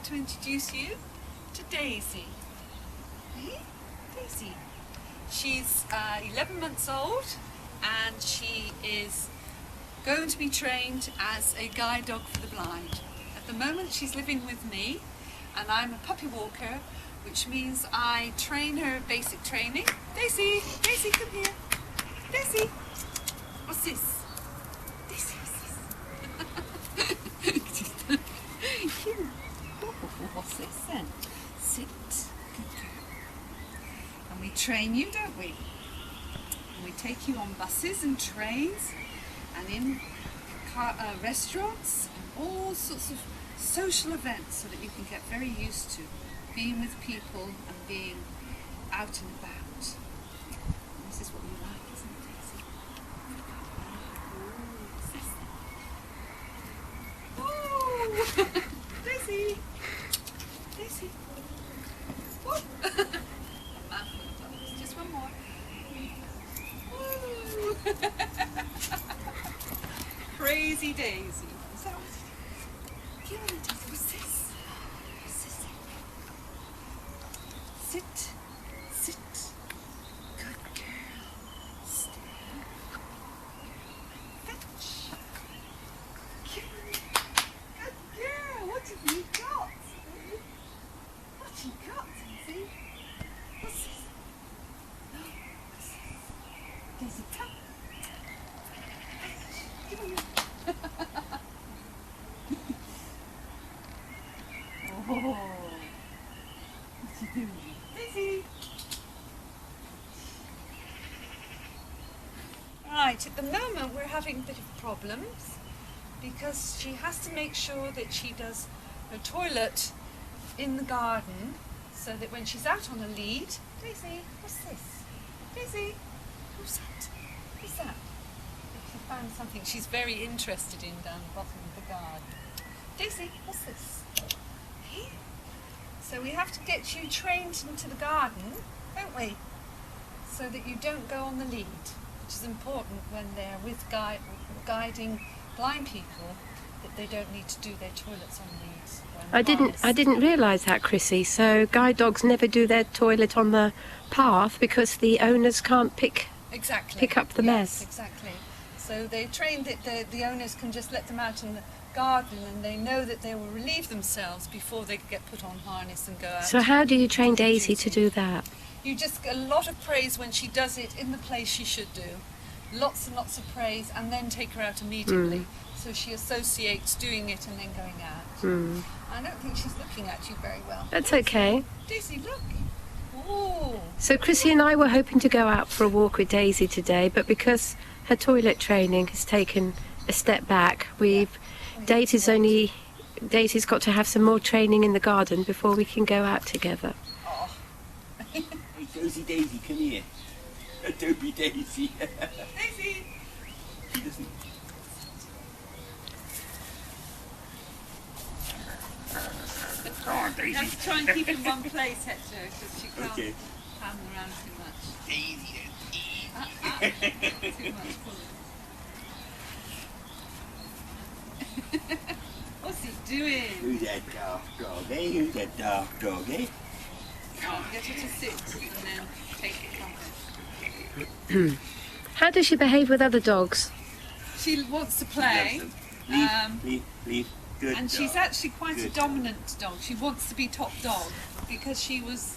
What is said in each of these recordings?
to introduce you to Daisy. Hey, Daisy. She's 11 months old and she is going to be trained as a guide dog for the blind. At the moment she's living with me and I'm a puppy walker, which means I train her basic training. Daisy, Daisy, come here. Daisy, what's this? Daisy, what's this? What's this then? Sit, good girl. And we train you, don't we? And we take you on buses and trains and in restaurants and all sorts of social events so that you can get very used to being with people and being out and about. And this is what you like, isn't it, Daisy? Oh, what's this then? Ooh! Daisy! Daisy! Whoop! A mouthful of bubbles. Just one more. Woo! Crazy Daisy. Is that what it is? Give me, Daisy. What's this? What's this? Sit. Sit. Good girl. Stand. Fetch. Good girl. What have you got? What have you got, Daisy? What's this? No. What's this? Daisy, come. Give me your... Oh. What's she doing? Daisy! Right, at the moment we're having a bit of problems because she has to make sure that she does her toilet in the garden so that when she's out on a lead... Daisy, what's this? Daisy, what's that? What's that? She found something she's very interested in down the bottom of the garden. Daisy, what's this? Hey? So we have to get you trained into the garden, don't we? So that you don't go on the lead, which is important when they're with guiding blind people, that they don't need to do their toilets on leads. I didn't realise that, Chrissie. So guide dogs never do their toilet on the path because the owners can't pick up the mess. Exactly. So they're trained that the owners can just let them out in the garden and they know that they will relieve themselves before they get put on harness and go out. So how do you train Daisy to do that? You just get a lot of praise when she does it in the place she should do. Lots and lots of praise and then take her out immediately. So she associates doing it and then going out. I don't think she's looking at you very well. That's okay. Daisy, look. Ooh. So Chrissie and I were hoping to go out for a walk with Daisy today, but because her toilet training has taken a step back, Daisy's got to have some more training in the garden before we can go out together. Oh. Hey, Daisy, come here. Don't be Daisy. Daisy! She doesn't. Come on, Daisy. You have to try and keep in one place, Hector, because she can't pan around too much. Daisy, Too much pulling. What's he doing? Who's that dark dog, eh? Who's that dark dog, eh? Oh, get her to sit and then take it from her. How does she behave with other dogs? She wants to play. Leave. Good and dog. she's actually quite Good a dominant dog. She wants to be top dog because she was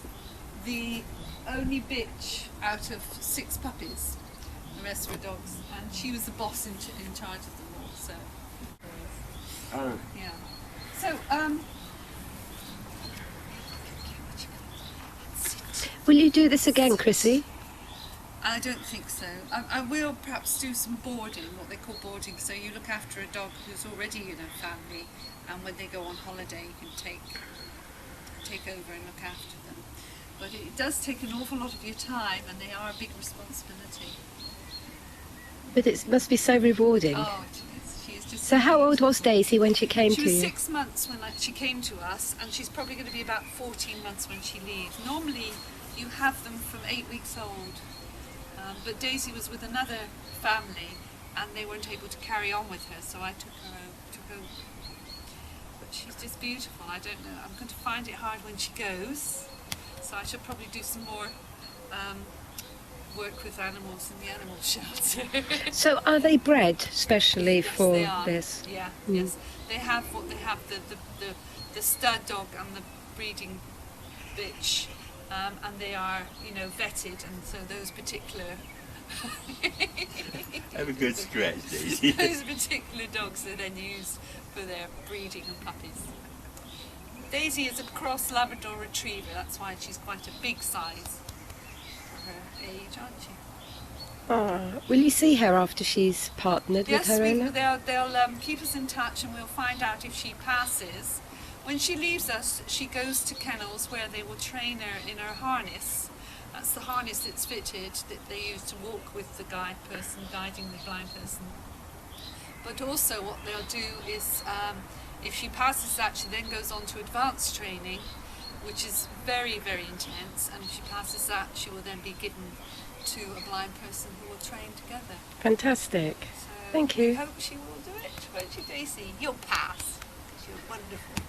the only bitch out of 6 puppies. The rest were dogs, and she was the boss in charge of them all. So, Oh. yeah. So, Will you do this again, Chrissie? I don't think so. I will perhaps do some boarding, what they call boarding. So you look after a dog who's already in a family, and when they go on holiday, you can take over and look after them. But it does take an awful lot of your time, and they are a big responsibility. But it must be so rewarding. Oh, it is. She is just. So how old was Daisy when she came She to was you? 6 months when she came to us, and she's probably going to be about 14 months when she leaves. Normally, you have them from 8 weeks old. But Daisy was with another family and they weren't able to carry on with her, so I took her over. But she's just beautiful. I don't know, I'm going to find it hard when she goes, so I should probably do some more work with animals in the animal shelter. So are they bred specially Yes, for they are. this? Yeah, yes. They have the stud dog and the breeding bitch, and they are, you know, vetted, and so those particular Have a good stretch, Daisy. those particular dogs are then used for their breeding and puppies. Daisy is a cross Labrador Retriever, that's why she's quite a big size for her age, aren't she? Ah, will you see her after she's partnered with her owner? they'll keep us in touch, and we'll find out if she passes. When she leaves us, she goes to kennels where they will train her in her harness. That's the harness that's fitted that they use to walk with the guide person, guiding the blind person. But also what they'll do is, if she passes that, she then goes on to advanced training, which is very, very intense, and if she passes that, she will then be given to a blind person who will train together. Fantastic. So Thank you. I hope she will do it, won't you, Daisy? You'll pass, because you're wonderful.